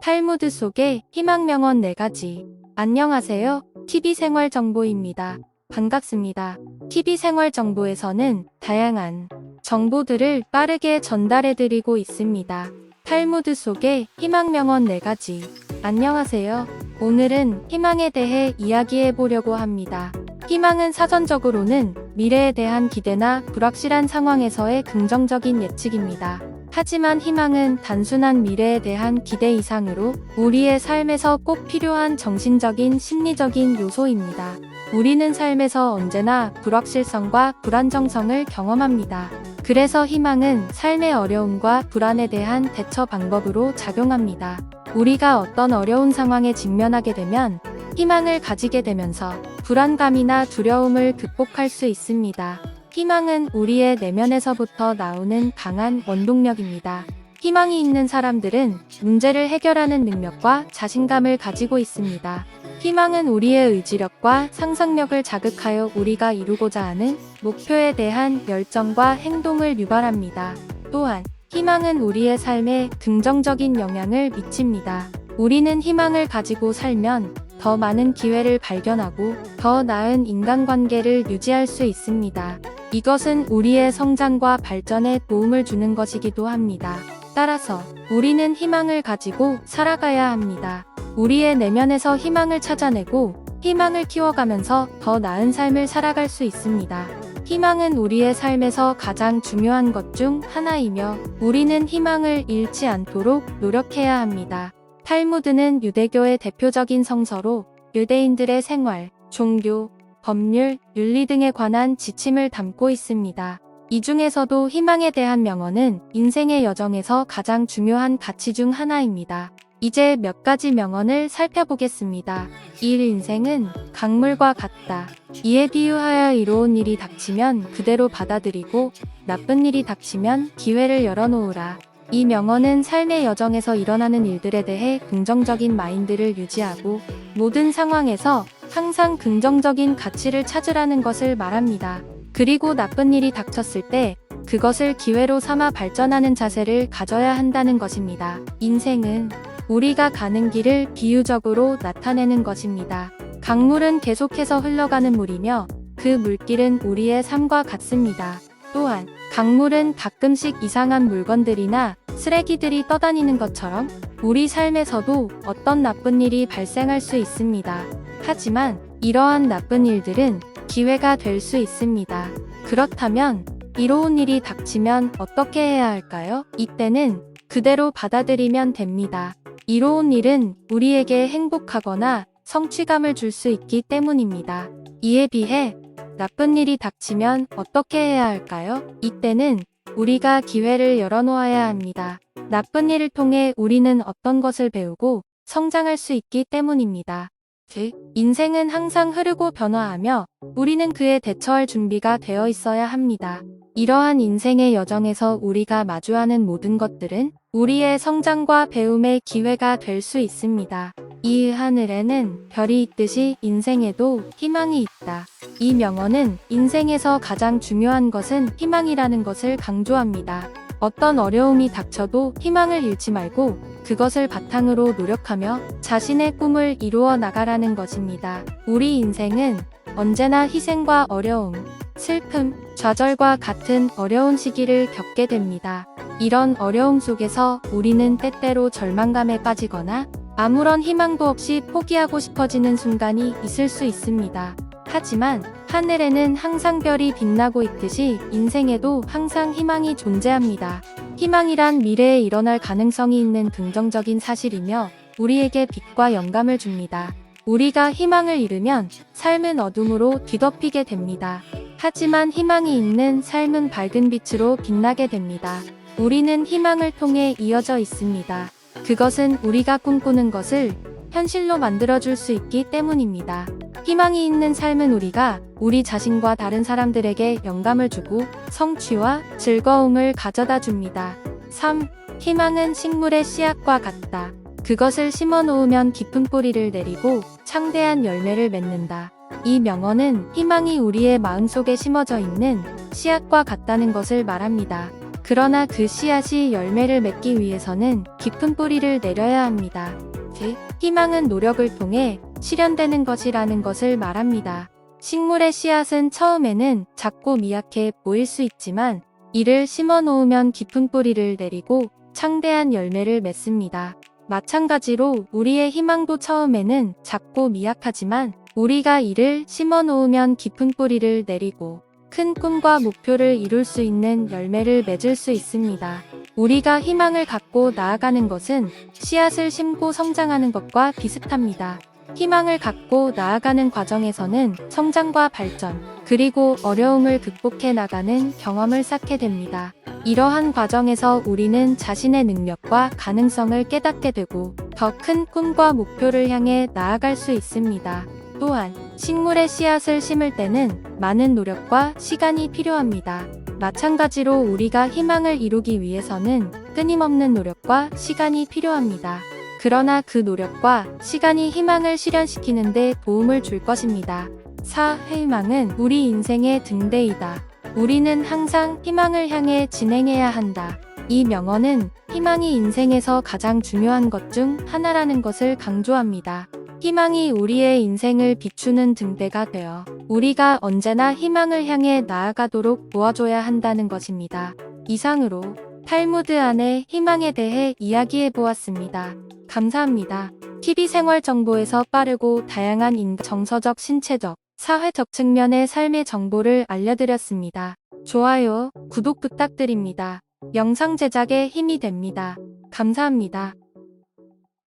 탈무드 속의 희망 명언 4가지. 안녕하세요. TV생활정보입니다. 반갑습니다. TV생활정보에서는 다양한 정보들을 빠르게 전달해드리고 있습니다. 탈무드 속의 희망 명언 4가지. 안녕하세요. 오늘은 희망에 대해 이야기해보려고 합니다. 희망은 사전적으로는 미래에 대한 기대나 불확실한 상황에서의 긍정적인 예측입니다. 하지만 희망은 단순한 미래에 대한 기대 이상으로 우리의 삶에서 꼭 필요한 정신적인 심리적인 요소입니다. 우리는 삶에서 언제나 불확실성과 불안정성을 경험합니다. 그래서 희망은 삶의 어려움과 불안에 대한 대처 방법으로 작용합니다. 우리가 어떤 어려운 상황에 직면하게 되면 희망을 가지게 되면서 불안감이나 두려움을 극복할 수 있습니다. 희망은 우리의 내면에서부터 나오는 강한 원동력입니다. 희망이 있는 사람들은 문제를 해결하는 능력과 자신감을 가지고 있습니다. 희망은 우리의 의지력과 상상력을 자극하여 우리가 이루고자 하는 목표에 대한 열정과 행동을 유발합니다. 또한 희망은 우리의 삶에 긍정적인 영향을 미칩니다. 우리는 희망을 가지고 살면 더 많은 기회를 발견하고 더 나은 인간관계를 유지할 수 있습니다. 이것은 우리의 성장과 발전에 도움을 주는 것이기도 합니다. 따라서 우리는 희망을 가지고 살아가야 합니다. 우리의 내면에서 희망을 찾아내고 희망을 키워가면서 더 나은 삶을 살아갈 수 있습니다. 희망은 우리의 삶에서 가장 중요한 것 중 하나이며 우리는 희망을 잃지 않도록 노력해야 합니다. 탈무드는 유대교의 대표적인 성서로 유대인들의 생활, 종교, 법률, 윤리 등에 관한 지침을 담고 있습니다. 이 중에서도 희망에 대한 명언은 인생의 여정에서 가장 중요한 가치 중 하나입니다. 이제 몇 가지 명언을 살펴보겠습니다. 1. 인생은 강물과 같다. 이에 비유하여 이로운 일이 닥치면 그대로 받아들이고 나쁜 일이 닥치면 기회를 열어놓으라. 이 명언은 삶의 여정에서 일어나는 일들에 대해 긍정적인 마인드를 유지하고 모든 상황에서 항상 긍정적인 가치를 찾으라는 것을 말합니다. 그리고 나쁜 일이 닥쳤을 때 그것을 기회로 삼아 발전하는 자세를 가져야 한다는 것입니다. 인생은 우리가 가는 길을 비유적으로 나타내는 것입니다. 강물은 계속해서 흘러가는 물이며 그 물길은 우리의 삶과 같습니다. 또한 강물은 가끔씩 이상한 물건들이나 쓰레기들이 떠다니는 것처럼 우리 삶에서도 어떤 나쁜 일이 발생할 수 있습니다. 하지만 이러한 나쁜 일들은 기회가 될 수 있습니다. 그렇다면 이로운 일이 닥치면 어떻게 해야 할까요? 이때는 그대로 받아들이면 됩니다. 이로운 일은 우리에게 행복하거나 성취감을 줄 수 있기 때문입니다. 이에 비해 나쁜 일이 닥치면 어떻게 해야 할까요? 이때는 우리가 기회를 열어놓아야 합니다. 나쁜 일을 통해 우리는 어떤 것을 배우고 성장할 수 있기 때문입니다. 즉, 인생은 항상 흐르고 변화하며 우리는 그에 대처할 준비가 되어 있어야 합니다. 이러한 인생의 여정에서 우리가 마주하는 모든 것들은 우리의 성장과 배움의 기회가 될 수 있습니다. 이 하늘에는 별이 있듯이 인생에도 희망이 있다. 이 명언은 인생에서 가장 중요한 것은 희망이라는 것을 강조합니다. 어떤 어려움이 닥쳐도 희망을 잃지 말고 그것을 바탕으로 노력하며 자신의 꿈을 이루어 나가라는 것입니다. 우리 인생은 언제나 희생과 어려움, 슬픔, 좌절과 같은 어려운 시기를 겪게 됩니다. 이런 어려움 속에서 우리는 때때로 절망감에 빠지거나 아무런 희망도 없이 포기하고 싶어지는 순간이 있을 수 있습니다. 하지만 하늘에는 항상 별이 빛나고 있듯이 인생에도 항상 희망이 존재합니다. 희망이란 미래에 일어날 가능성이 있는 긍정적인 사실이며 우리에게 빛과 영감을 줍니다. 우리가 희망을 잃으면 삶은 어둠으로 뒤덮이게 됩니다. 하지만 희망이 있는 삶은 밝은 빛으로 빛나게 됩니다. 우리는 희망을 통해 이어져 있습니다. 그것은 우리가 꿈꾸는 것을 현실로 만들어줄 수 있기 때문입니다. 희망이 있는 삶은 우리 자신과 다른 사람들에게 영감을 주고 성취와 즐거움을 가져다 줍니다. 3. 희망은 식물의 씨앗과 같다. 그것을 심어 놓으면 깊은 뿌리를 내리고 창대한 열매를 맺는다. 이 명언은 희망이 우리의 마음속에 심어져 있는 씨앗과 같다는 것을 말합니다. 그러나 그 씨앗이 열매를 맺기 위해서는 깊은 뿌리를 내려야 합니다. 즉, 희망은 노력을 통해 실현되는 것이라는 것을 말합니다. 식물의 씨앗은 처음에는 작고 미약해 보일 수 있지만 이를 심어 놓으면 깊은 뿌리를 내리고 창대한 열매를 맺습니다. 마찬가지로 우리의 희망도 처음에는 작고 미약하지만 우리가 이를 심어 놓으면 깊은 뿌리를 내리고 큰 꿈과 목표를 이룰 수 있는 열매를 맺을 수 있습니다. 우리가 희망을 갖고 나아가는 것은 씨앗을 심고 성장하는 것과 비슷합니다. 희망을 갖고 나아가는 과정에서는 성장과 발전, 그리고 어려움을 극복해 나가는 경험을 쌓게 됩니다. 이러한 과정에서 우리는 자신의 능력과 가능성을 깨닫게 되고 더 큰 꿈과 목표를 향해 나아갈 수 있습니다. 또한 식물의 씨앗을 심을 때는 많은 노력과 시간이 필요합니다. 마찬가지로 우리가 희망을 이루기 위해서는 끊임없는 노력과 시간이 필요합니다. 그러나 그 노력과 시간이 희망을 실현시키는 데 도움을 줄 것입니다. 희망은 우리 인생의 등대이다. 우리는 항상 희망을 향해 진행해야 한다. 이 명언은 희망이 인생에서 가장 중요한 것 중 하나라는 것을 강조합니다. 희망이 우리의 인생을 비추는 등대가 되어 우리가 언제나 희망을 향해 나아가도록 도와줘야 한다는 것입니다. 이상으로 탈무드 안의 희망에 대해 이야기해 보았습니다. 감사합니다. TV생활정보에서 빠르고 다양한 정서적, 신체적, 사회적 측면의 삶의 정보를 알려드렸습니다. 좋아요, 구독 부탁드립니다. 영상 제작에 힘이 됩니다. 감사합니다.